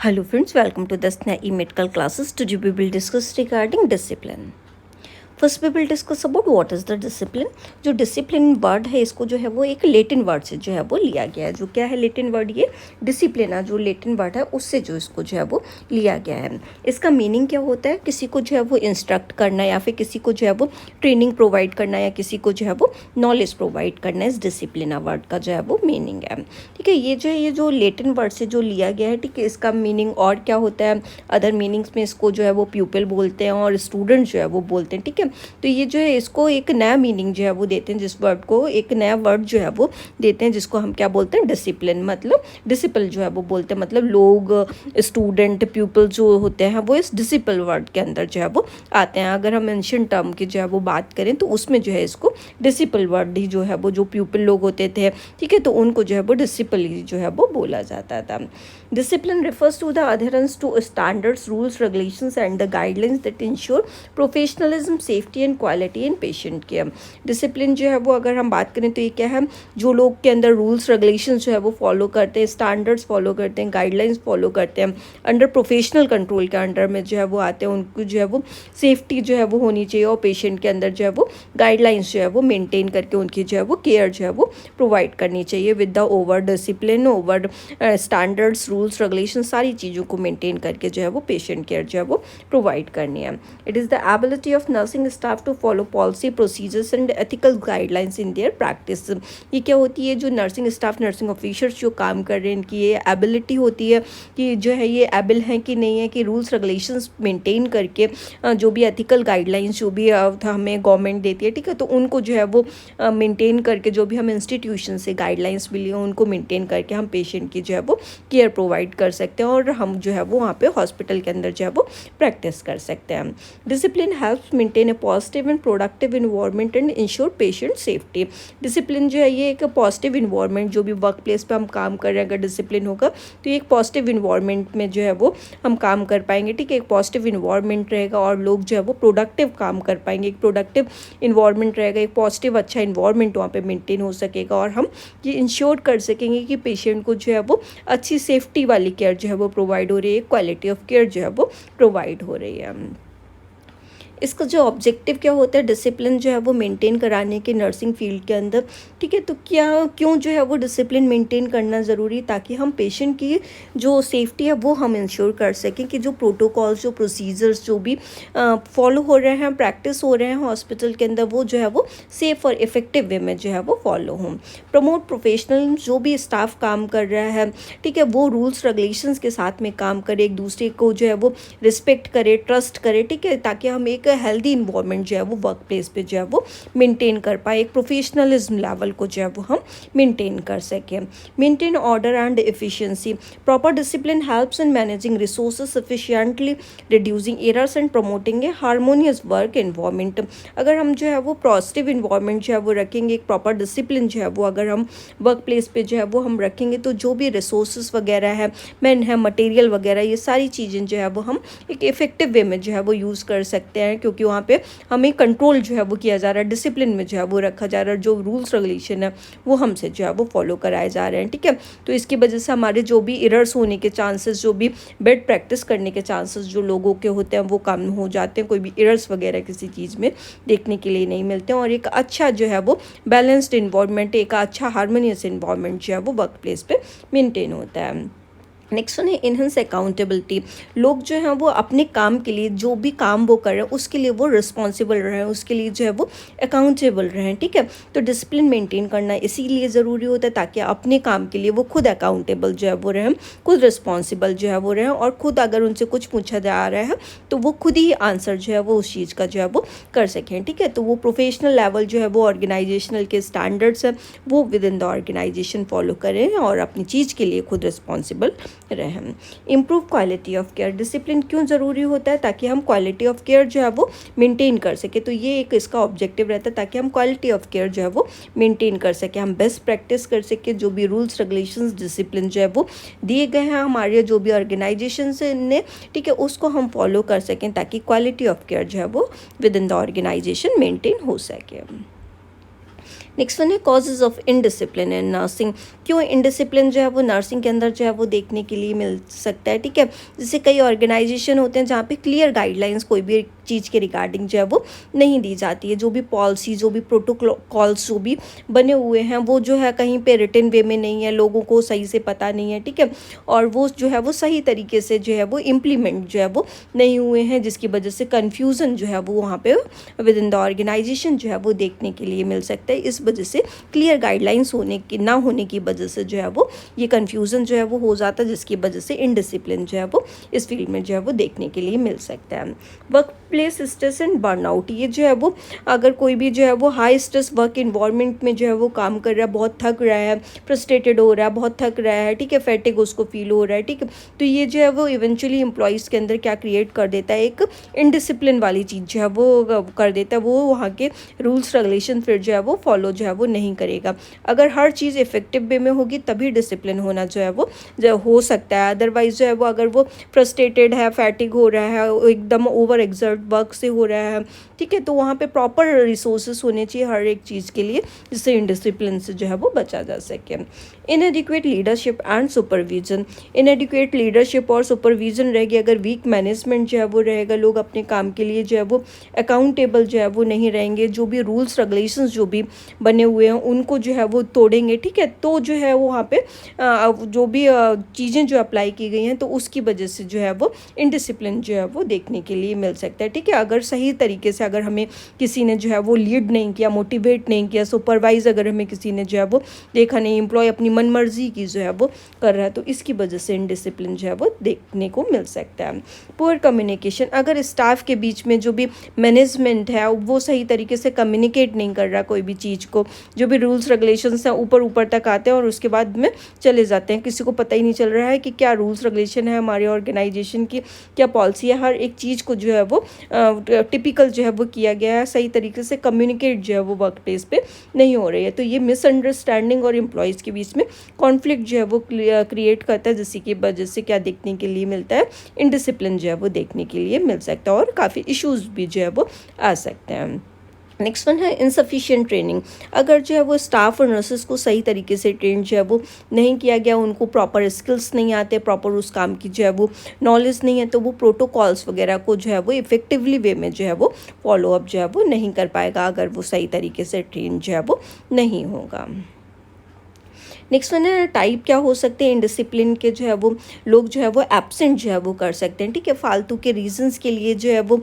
Hello friends, welcome to the SNAE medical classes. Today we will discuss regarding discipline. First we will discuss about what is the discipline. जो discipline word है इसको जो है वो एक Latin word से जो है वो लिया गया है. जो क्या है लेटिन वर्ड, ये डिसिप्लिन जो लेटिन वर्ड है उससे जो इसको जो है वो लिया गया है. इसका मीनिंग क्या होता है? किसी को जो है वो इंस्ट्रक्ट करना या फिर किसी को जो है वो ट्रेनिंग प्रोवाइड करना या किसी को जो है वो नॉलेज प्रोवाइड करना. इस डिसिप्लिन वर्ड का जो है वो मीनिंग है. ठीक है, ये जो लेटिन वर्ड से जो लिया गया है. ठीक है, इसका मीनिंग और क्या होता है? अदर मीनिंग्स में इसको जो है वो प्यूपिल बोलते हैं और स्टूडेंट जो है वो बोलते हैं. ठीक है, तो ये जो है इसको एक नया मीनिंग जो है वो देते हैं. जिस वर्ड को एक नया वर्ड जो है वो देते हैं जिसको हम क्या बोलते हैं? डिसिप्लिन. मतलब डिसिपल जो है वो बोलते हैं. मतलब लोग, स्टूडेंट, प्यूपल जो होते हैं वो इस डिसिपल वर्ड के अंदर जो है वो आते हैं. अगर हम एंशिएंट टर्म की जो है वो बात करें तो उसमें जो है इसको डिसिपल वर्ड ही जो है वो जो प्यूपल लोग होते थे, ठीक है, तो उनको जो है वो डिसिपल ही जो है वो बोला जाता था. Discipline refers to the adherence to standards, rules, regulations and the guidelines that ensure professionalism, safety and quality in patient care. Discipline जो है वो अगर हम बात करें तो ये क्या है? जो लोग के अंदर रूल्स रेगुलेशंस जो है वो फॉलो करते हैं, स्टैंडर्ड्स फॉलो करते हैं, गाइडलाइंस फॉलो करते हैं, अंडर प्रोफेशनल कंट्रोल के अंडर में जो है वो आते हैं, उनको जो है वो सेफ्टी जो है वो होनी चाहिए और पेशेंट के अंदर जो है वो गाइडलाइंस जो है वो मेंटेन करके उनकी जो है वो केयर जो है वो प्रोवाइड करनी चाहिए with the over discipline, over standards, rules regulation, सारी चीज़ों को मेंटेन करके जो है वो पेशेंट केयर जो है वो प्रोवाइड करनी है. It is the ability of nursing staff to follow policy, procedures and ethical guidelines in their practice. ये क्या होती है? जो नर्सिंग स्टाफ, नर्सिंग ऑफिसर्स जो काम कर रहे हैं, इनकी ये एबिलिटी होती है कि जो है ये एबल हैं कि नहीं है कि रूल्स रेगुलेशंस मेंटेन करके जो भी एथिकल गाइडलाइंस जो भी हमें गवर्नमेंट देती है, ठीक है, तो उनको जो है वो मेंटेन करके जो भी हम इंस्टीट्यूशन से गाइडलाइंस मिली हैं उनको मेंटेन करके हम पेशेंट की जो है वो केयर प्रोवाइड कर सकते हैं और हम जो है वो वहाँ पे हॉस्पिटल के अंदर जो है वो प्रैक्टिस कर सकते हैं. Discipline helps maintain A positive and productive environment and ensure patient safety. Discipline जो है ये एक पॉजिटिव इन्वायरमेंट, जो भी वर्क प्लेस पे हम काम कर रहे हैं अगर डिसिप्लिन होगा तो एक पॉजिटिव इन्वायरमेंट में जो है वो हम काम कर पाएंगे. ठीक है, एक पॉजिटिव इन्वायरमेंट रहेगा और लोग जो है वो प्रोडक्टिव काम कर पाएंगे. एक प्रोडक्टिव इन्वायरमेंट रहेगा, एक पॉजिटिव अच्छा इन्वायरमेंट वहाँ पे मेंटेन हो सकेगा और हम ये इंश्योर कर सकेंगे कि पेशेंट को जो है वो अच्छी सेफ्टी वाली केयर जो है वो प्रोवाइड हो रही है, क्वालिटी ऑफ केयर जो है वो प्रोवाइड हो रही है. इसका जो ऑब्जेक्टिव क्या होता है? डिसिप्लिन जो है वो मेंटेन कराने के नर्सिंग फील्ड के अंदर. ठीक है, तो क्यों जो है वो डिसिप्लिन मेंटेन करना ज़रूरी? ताकि हम पेशेंट की जो सेफ्टी है वो हम इंश्योर कर सकें कि जो प्रोटोकॉल्स, जो प्रोसीजर्स जो भी फॉलो हो रहे हैं, प्रैक्टिस हो रहे हैं हॉस्पिटल के अंदर, वो जो है वो सेफ़ और इफ़ेक्टिव वे में जो है वो फॉलो हों. प्रमोट प्रोफेशनल, जो भी स्टाफ काम कर रहा है, ठीक है, वो रूल्स रेगुलेशंस के साथ में काम करे, एक दूसरे को जो है वो रिस्पेक्ट करे, ट्रस्ट करे. ठीक है, ताकि हम एक हेल्दी इन्वायरमेंट जो है वो वर्क प्लेस पे जो है वो मेंटेन कर पाए, एक प्रोफेशनलिज्म लेवल को जो है वो हम मेंटेन कर सकें. Maintain order and efficiency. Proper discipline helps in managing resources sufficiently, reducing errors and promoting A harmonious work environment. अगर हम जो है वो पॉजिटिव इन्वायरमेंट जो है वो रखेंगे, एक प्रॉपर डिसिप्लिन जो है वो अगर हम वर्क प्लेस पे जो है वो हम रखेंगे, तो जो भी रिसोर्सेज वगैरह है, मैन है, मटेरियल वगैरह, ये सारी चीज़ें जो है वो हम एक इफेक्टिव वे में जो है वो यूज़ कर सकते हैं, क्योंकि वहाँ पे हमें कंट्रोल जो है वो किया जा रहा है, डिसिप्लिन में जो है वो रखा जा रहा है, जो रूल्स रेगुलेशन है वो हमसे जो है वो फॉलो कराए जा रहे हैं. ठीक है, तो इसकी वजह से हमारे जो भी एरर्स होने के चांसेस, जो भी बेड प्रैक्टिस करने के चांसेस जो लोगों के होते हैं वो कम हो जाते हैं. कोई भी एरर्स वगैरह किसी चीज़ में देखने के लिए नहीं मिलते हैं और एक अच्छा जो है वो बैलेंस्ड इन्वायरमेंट, एक अच्छा हार्मोनियस इन्वायरमेंट जो है वो वर्क प्लेस पे मेंटेन होता है. नेक्स्ट वन है इनहेंस अकाउंटेबिलिटी. लोग जो हैं वो अपने काम के लिए, जो भी काम वो कर रहे हैं उसके लिए वो रिस्पॉन्सिबल रहें, उसके लिए जो है वो अकाउंटेबल रहें. ठीक है, तो डिसिप्लिन मेंटेन करना इसीलिए ज़रूरी होता है ताकि अपने काम के लिए वो खुद अकाउंटेबल जो है वो रहें, खुद रिस्पॉन्सिबल जो है वो रहें और खुद अगर उनसे कुछ पूछा जा रहा है तो वो खुद ही आंसर जो है वो उस चीज़ का जो है वो कर सकें. ठीक है, तो वो प्रोफेशनल लेवल जो है वो ऑर्गेनाइजेशनल के स्टैंडर्ड्स हैं वो within the organisation follow करें और अपनी चीज़ के लिए खुद रिस्पॉन्सिबल रहें. Improve quality of care. Discipline क्यों ज़रूरी होता है? ताकि हम क्वालिटी ऑफ केयर जो है वो मेंटेन कर सके. तो ये एक इसका ऑब्जेक्टिव रहता है ताकि हम क्वालिटी ऑफ केयर जो है वो मेंटेन कर सके, हम बेस्ट प्रैक्टिस कर सके, जो भी रूल्स रेगुलेशंस, डिसिप्लिन जो है वो दिए गए हैं हमारे जो भी ऑर्गेनाइजेशन ने, ठीक है, उसको हम फॉलो कर सकें ताकि क्वालिटी ऑफ केयर जो है वो within the organisation maintain हो सके. नेक्स्ट वन है causes of indiscipline in nursing. क्यों इनडिसिप्लिन जो है वो नर्सिंग के अंदर जो है वो देखने के लिए मिल सकता है, ठीक है। जैसे कई ऑर्गेनाइजेशन होते हैं जहाँ पे क्लियर गाइडलाइंस कोई भी चीज़ के रिगार्डिंग जो है वो नहीं दी जाती है। जो भी पॉलिसी, जो भी प्रोटोकॉल्स जो भी बने हुए हैं वो जो है कहीं पे रिटन वे में नहीं है, लोगों को सही से पता नहीं है, ठीक है। और वो जो है वो सही तरीके से जो है वो इम्प्लीमेंट जो है वो नहीं हुए हैं, जिसकी वजह से कन्फ्यूज़न जो है वो वहाँ पे विद इन द ऑर्गेनाइजेशन जो है वो देखने के लिए मिल सकता है। इस वजह से क्लियर गाइडलाइंस ना होने की वजह से जो है वो ये कन्फ्यूज़न जो है वो हो जाता है, जिसकी वजह से इनडिसिप्लिन जो है वो इस फील्ड में जो है वो देखने के लिए मिल सकता है। Work place stress and burnout, ये जो है वो अगर कोई भी जो है वो हाई स्ट्रेस वर्क इन्वायरमेंट में जो है वो काम कर रहा है, बहुत थक रहा है, फ्रस्ट्रेटेड हो रहा है, बहुत थक रहा है, ठीक है, फैटिग उसको फील हो रहा है, ठीक है, तो ये जो है वो इवेंचुअली एम्प्लॉयज़ के अंदर क्या क्रिएट कर देता है, एक इनडिसिप्लिन वाली चीज़ जो है वो कर देता है। वो वहाँ के रूल्स रेगुलेशन फिर जो है वो फॉलो जो है वो नहीं करेगा। अगर हर चीज़ इफेक्टिव वे में होगी तभी डिसिप्लिन होना जो है वो हो सकता है। अदरवाइज जो है वो अगर वो फ्रस्ट्रेटेड है, फैटिग हो रहा है, एकदम ओवर एक्सर्ट वर्क से हो रहा है, ठीक है, तो वहाँ पे प्रॉपर रिसोर्सेज होने चाहिए हर एक चीज़ के लिए, जिससे इनडिसिप्लिन से जो है वो बचा जा सके। इनएडिक्वेट लीडरशिप एंड सुपरविजन, इनएडिक्वेट लीडरशिप और सुपरविजन रहेगी अगर वीक मैनेजमेंट जो है वो रहेगा, लोग अपने काम के लिए जो है वो अकाउंटेबल जो है वो नहीं रहेंगे, जो भी रूल्स रेगुलेशंस जो भी बने हुए हैं उनको जो है वो तोड़ेंगे, ठीक है, तो जो है वो वहाँ पे जो भी चीज़ें जो अप्लाई की गई हैं तो उसकी वजह से जो है वो इनडिसिप्लिन जो है वो देखने के लिए मिल सकता है, ठीक है। अगर सही तरीके से अगर हमें किसी ने जो है वो लीड नहीं किया, मोटिवेट नहीं किया, सुपरवाइज अगर हमें किसी ने जो है वो देखा नहीं, एम्प्लॉय अपनी मनमर्जी की जो है वो कर रहा है, तो इसकी वजह से इनडिसिप्लिन जो है वो देखने को मिल सकता है। पुअर कम्युनिकेशन, अगर स्टाफ के बीच में जो भी मैनेजमेंट है वो सही तरीके से कम्युनिकेट नहीं कर रहा कोई भी चीज़ को, जो भी रूल्स रेगुलेशंस हैं ऊपर ऊपर तक आते हैं और उसके बाद में चले जाते हैं, किसी को पता ही नहीं चल रहा है कि क्या रूल्स रेगुलेशन है हमारे ऑर्गेनाइजेशन की, क्या पॉलिसी है, हर एक चीज़ को जो है वो टिपिकल जो है वो किया गया है, सही तरीके से कम्युनिकेट जो है वो वर्क प्लेस पे नहीं हो रही है, तो ये मिसअंडरस्टैंडिंग और एम्प्लॉयज़ के बीच में कॉन्फ्लिक्ट जो है वो क्रिएट करता है, जिसकी की वजह से क्या देखने के लिए मिलता है, इनडिसिप्लिन जो है वो देखने के लिए मिल सकता है और काफ़ी इश्यूज भी जो है वो आ सकते हैं। नेक्स्ट वन है इनसफिशिएंट ट्रेनिंग, अगर जो है वो स्टाफ और नर्सेस को सही तरीके से ट्रेन जो है वो नहीं किया गया, उनको प्रॉपर स्किल्स नहीं आते, प्रॉपर उस काम की जो है वो नॉलेज नहीं है, तो वो प्रोटोकॉल्स वगैरह को जो है वो इफेक्टिवली वे में जो है वो फॉलो अप जो है वो नहीं कर पाएगा, अगर वो सही तरीके से ट्रेन जो है वो नहीं होगा। नेक्स्ट वन है टाइप क्या हो सकते हैं इनडिसिप्लिन के, जो है वो लोग जो है वो एब्सेंट जो है वो कर सकते हैं, ठीक है, फालतू के रीजंस के लिए जो है वो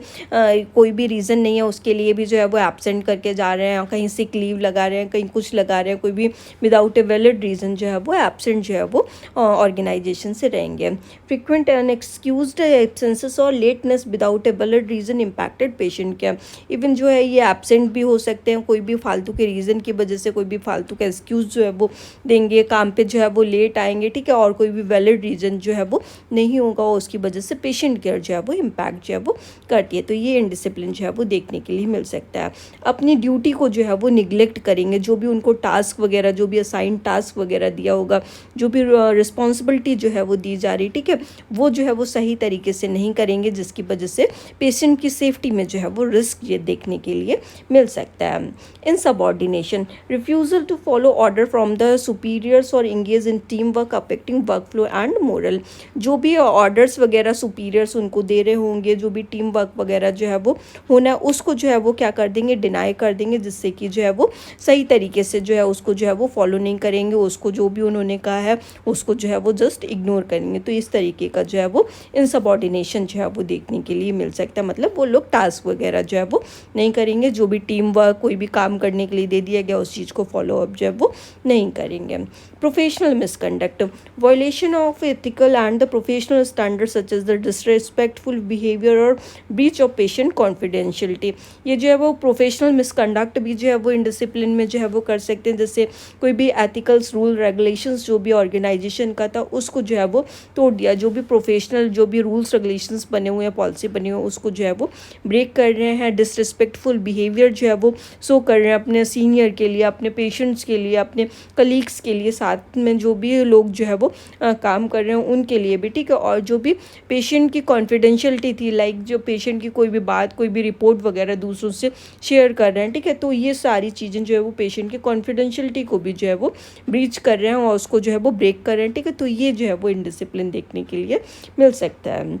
कोई भी रीज़न नहीं है उसके लिए भी जो है वो एब्सेंट करके जा रहे हैं, कहीं सिक लीव लगा रहे हैं, कहीं कुछ लगा रहे हैं, कोई भी विदाउट ए वैलिड रीज़न जो है वो एब्सेंट जो है वो ऑर्गेनाइजेशन से रहेंगे। फ्रिक्वेंट अनएक्सक्यूज्ड एब्सेंसेस और lateness without a valid reason impacted patient के, इवन जो है ये एब्सेंट भी हो सकते हैं कोई भी फालतू के रीज़न की वजह से, कोई भी फालतू का एक्सक्यूज़ जो है वो देंगे, काम पे जो है वो लेट आएंगे, ठीक है, और कोई भी वैलिड रीज़न जो है वो नहीं होगा, उसकी वजह से पेशेंट केयर जो है वो इम्पैक्ट जो है वो करती है, तो ये इनडिसिप्लिन जो है वो देखने के लिए मिल सकता है। अपनी ड्यूटी को जो है वो निगलेक्ट करेंगे, जो भी उनको टास्क वगैरह, जो भी असाइन टास्क वगैरह दिया होगा, जो भी रिस्पॉन्सिबिलिटी जो है वो दी जा रही, ठीक है, वो जो है वो सही तरीके से नहीं करेंगे, जिसकी वजह से पेशेंट की सेफ्टी में जो है वो रिस्क ये देखने के लिए मिल सकता है। Insubordination, refusal to follow order from the superiors और engage in team work affecting work flow and morale, जो भी ऑर्डर्स वगैरह सुपीरियर्स उनको दे रहे होंगे, जो भी टीम वर्क वगैरह जो है वो होना है उसको जो है वो क्या कर देंगे, डिनाई कर देंगे, जिससे कि जो है वो सही तरीके से जो है उसको जो है वो फॉलो नहीं करेंगे, उसको जो भी उन्होंने कहा है उसको जो है वो जस्ट इग्नोर करेंगे, तो इस तरीके का जो है वो इनसबऑर्डिनेशन जो है वो देखने के लिए मिल सकता है। मतलब वो लोग टास्क वगैरह जो है वो नहीं करेंगे, जो भी टीम वर्क कोई भी काम करने के लिए दे दिया गया उस चीज़ को फॉलो अप जो है वो नहीं करेंगे। Professional misconduct, violation of ethical and the professional standard such as the disrespectful behaviour और ब्रीच ऑफ पेशेंट कॉन्फिडेंशियलिटी, ये जो है वो प्रोफेशनल मिसकंडक्ट भी जो है वो इनडिसिप्लिन में जो है वो कर सकते हैं, जैसे कोई भी एथिकल्स रूल रेगुलेशंस जो भी ऑर्गेनाइजेशन का था उसको जो है वो तोड़ दिया, जो भी प्रोफेशनल जो भी रूल्स रेगुलेशंस बने हुए हैं, पॉलिसी बनी हुई है, उसको जो है वो ब्रेक कर रहे हैं, डिसरिस्पेक्टफुल बिहेवियर जो है वो शो कर रहे हैं अपने सीनियर के लिए, अपने पेशेंट्स के लिए, अपने कलीग्स के लिए, साथ में जो भी लोग जो है वो काम कर रहे हैं उनके लिए भी, ठीक है। और जो भी पेशेंट की कॉन्फिडेंशियलिटी थी, लाइक जो पेशेंट की कोई भी बात, कोई भी रिपोर्ट वगैरह दूसरों से शेयर कर रहे हैं, ठीक है, तो ये सारी चीज़ें जो है वो पेशेंट की कॉन्फिडेंशियलिटी को भी जो है वो ब्रीच कर रहे हैं और उसको जो है वो ब्रेक कर रहे हैं, ठीक है। तो ये जो है वो इनडिसिप्लिन देखने के लिए मिल सकता है।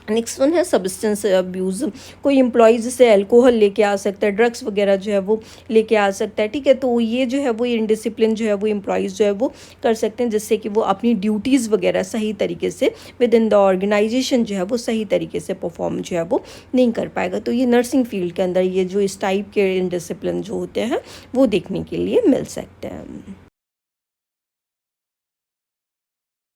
नेक्स्ट वन है सब्सटेंस अब्यूज़। कोई एम्प्लॉय जैसे अल्कोहल लेके आ सकता है, ड्रग्स वगैरह जो है वो लेके आ सकता है, ठीक है। तो ये जो है वो इनडिसिप्लिन जो है वो एम्प्लॉयज़ जो है वो कर सकते हैं, जिससे कि वो अपनी ड्यूटीज़ वगैरह सही तरीके से विद इन द ऑर्गेनाइजेशन जो है वो सही तरीके से परफॉर्म जो है वो नहीं कर पाएगा। तो ये नर्सिंग फील्ड के अंदर ये जो इस टाइप के इनडिसिप्लिन जो होते हैं वो देखने के लिए मिल सकते हैं।